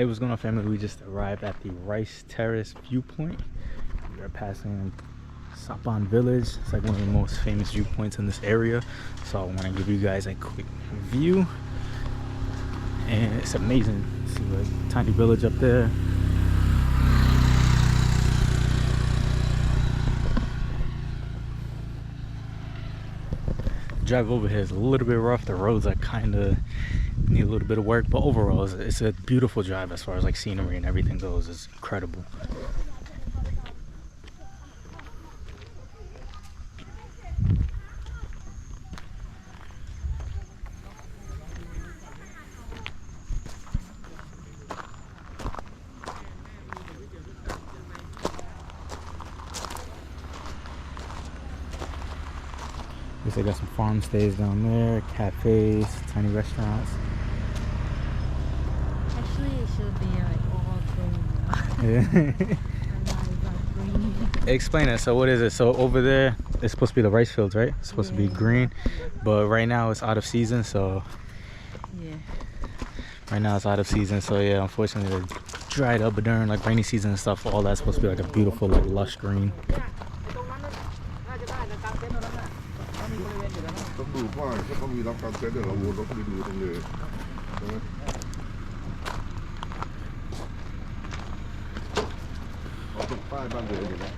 Hey, what's going on, family? We just arrived at the Terrace Viewpoint. We are passing Sapan Village. It's like one of the most famous viewpoints in this area, so I want to give you guys a quick view. And it's amazing. See a tiny village up there. Drive over here is a little bit rough. The roads are kind of need a little bit of work, but overall it's a beautiful drive as far as like scenery and everything goes. It's incredible. They got some farm stays down there, cafes, tiny restaurants. Actually, it should be like all green. Yeah. Explain it. So what is it? So over there, it's supposed to be the rice fields, right? It's supposed to be green, but right now it's out of season. So yeah, right now it's out of season. So yeah, unfortunately, they dried up. But during like rainy season and stuff, all that's supposed to be like a beautiful, like lush green. ต้องดูว่าถ้าเขามีรับการเซ็ตเดี๋ยวเราวนรถไปดูตรงเลยเอาตรงป้ายบ้านเดียวเลยนะ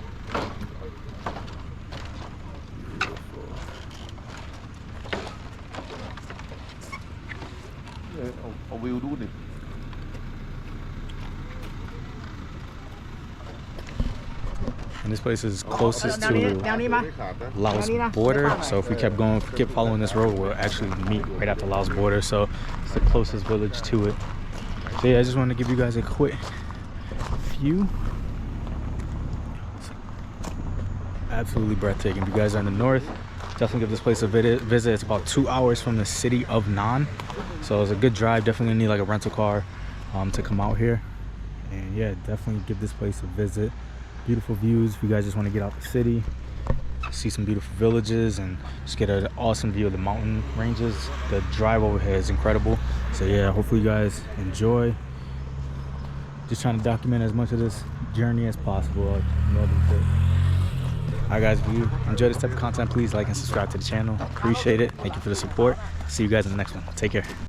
เอาวิวดูดิ And this place is closest to Laos border, so if we kept going, if we kept following this road, we'll actually meet right at the Laos border, so it's the closest village to it. So yeah, I just wanted to give you guys a quick view. It's absolutely breathtaking. If you guys are in the north, definitely give this place a visit. It's about 2 hours from the city of Nan, so it's a good drive. Definitely need like a rental car to come out here, and yeah, definitely give this place a visit. Beautiful views if you guys just want to get out the city, see some beautiful villages, and just get an awesome view of the mountain ranges. The drive over here is incredible. So yeah, hopefully you guys enjoy. Just trying to document as much of this journey as possible. Alright guys, if you enjoy this type of content, please like and subscribe to the channel. Appreciate it. Thank you for the support. See you guys in the next one. Take care.